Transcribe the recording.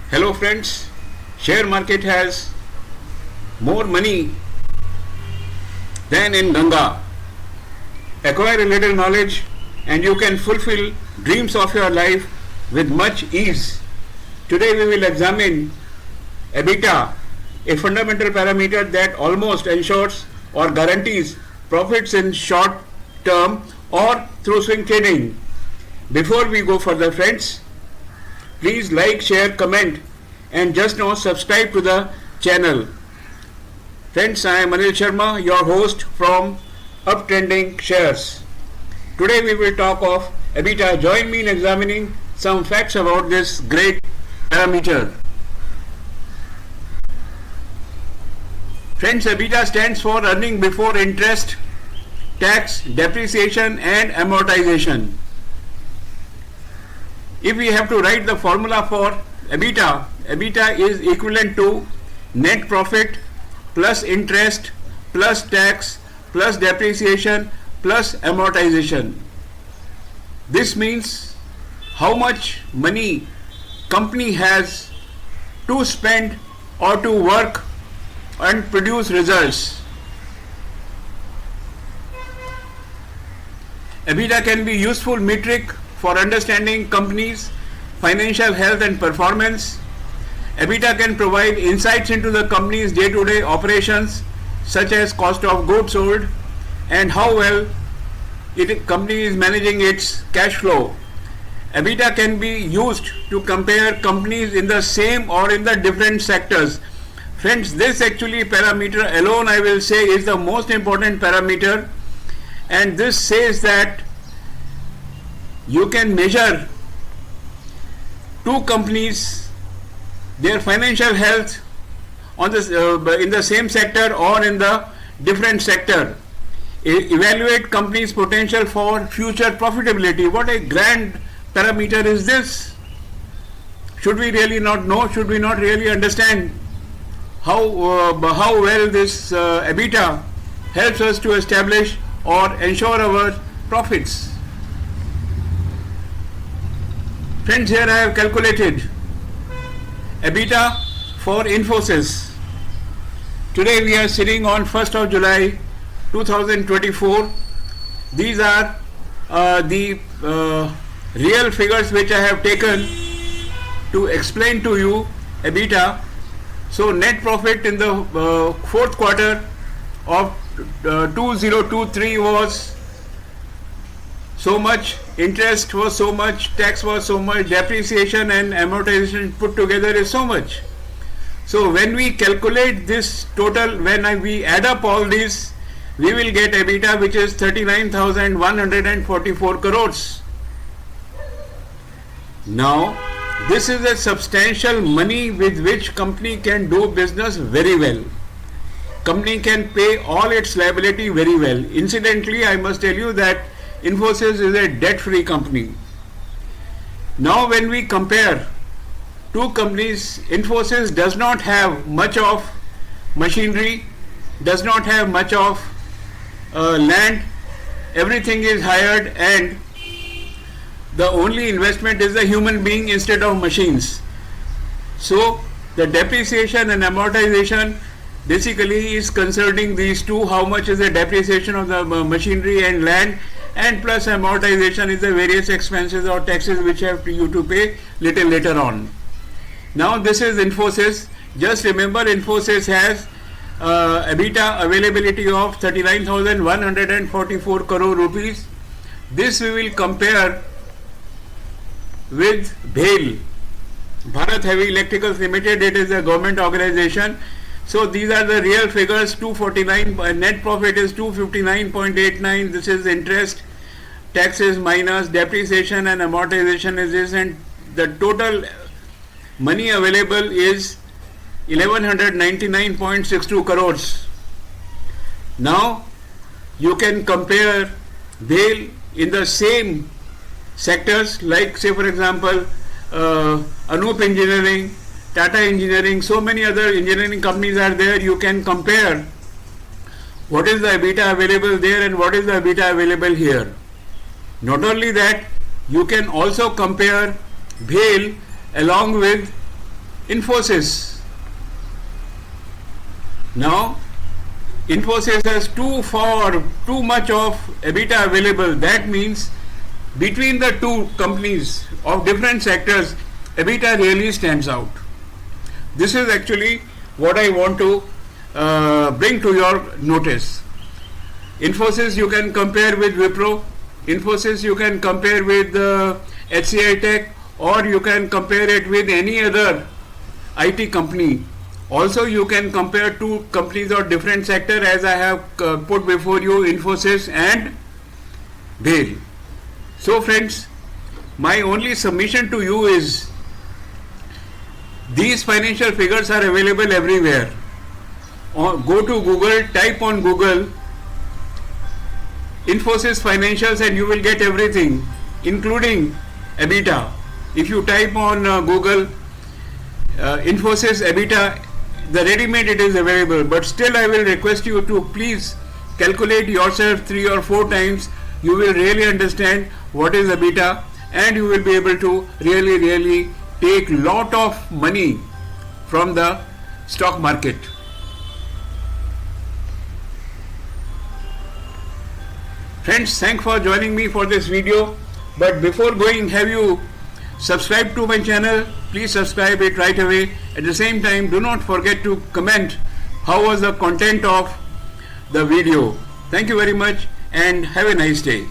Hello friends, share market has more money than in Ganga. Acquire a little knowledge and you can fulfill dreams of your life with much ease. Today we will examine EBITDA, a fundamental parameter that almost ensures or guarantees profits in short term or through swing trading. Before we go further friends, please like, share, comment and just now subscribe to the channel. Friends, I am Anil Sharma, your host from Uptrending Shares. Today we will talk of EBITDA. Join me in examining some facts about this great parameter. Friends, EBITDA stands for earning before interest, tax, depreciation and amortization. If we have to write the formula for EBITDA, EBITDA is equivalent to net profit plus interest plus tax plus depreciation plus amortization. This means how much money company has to spend or to work and produce results. EBITDA can be useful metric for understanding companies' financial health and performance. EBITDA can provide insights into the company's day-to-day operations such as cost of goods sold and how well company is managing its cash flow. EBITDA can be used to compare companies in the same or in the different sectors. Friends, this actually parameter alone I will say is the most important parameter, and this says that you can measure two companies, their financial health on this, in the same sector or in the different sector. Evaluate company's potential for future profitability. What a grand parameter is this? Should we really not know? Should we not really understand how well this EBITDA helps us to establish or ensure our profits? Friends, here I have calculated EBITDA for Infosys. Today we are sitting on 1st of July 2024. These are the real figures which I have taken to explain to you EBITDA. So net profit in the fourth quarter of 2023 was so much, interest was so much, tax was so much, depreciation and amortization put together is so much. So when we calculate this total, when we add up all these, we will get EBITDA which is 39,144 crores. Now this is a substantial money with which company can do business very well. Company can pay all its liability very well. Incidentally, I must tell you that Infosys is a debt-free company. Now when we compare two companies, Infosys does not have much of machinery, does not have much of land, everything is hired and the only investment is the human being instead of machines. So the depreciation and amortization basically is concerning these two. How much is the depreciation of the machinery and land, and plus amortization is the various expenses or taxes which have you to pay little later on. Now this is Infosys. Just remember, Infosys has EBITDA availability of 39,144 crore rupees. This we will compare with BHEL, Bharat Heavy Electricals Limited. It is a government organization. So these are the real figures. 249 net profit is 259.89. This is interest, taxes minus depreciation and amortization is this, and the total money available is 1199.62 crores. Now you can compare BHEL in the same sectors, like say for example Anup Engineering, Tata Engineering, so many other engineering companies are there. You can compare what is the EBITDA available there and what is the EBITDA available here. Not only that, you can also compare BHEL along with Infosys. Now, Infosys has too much of EBITDA available. That means between the two companies of different sectors, EBITDA really stands out. This is actually what I want to bring to your notice. Infosys you can compare with Wipro, Infosys you can compare with HCI Tech, or you can compare it with any other IT company. Also you can compare two companies of different sector, as I have put before you, Infosys and BHEL. So friends, my only submission to you is, these financial figures are available everywhere. Go to Google, type on Google Infosys financials and you will get everything, including EBITDA. If you type on Google Infosys EBITDA, the ready-made it is available, but still I will request you to please calculate yourself 3 or 4 times. You will really understand what is EBITDA, and you will be able to really take lot of money from the stock market. Friends, thanks for joining me for this video. But before going, have you subscribed to my channel? Please subscribe it right away. At the same time, do not forget to comment how was the content of the video. Thank you very much and have a nice day.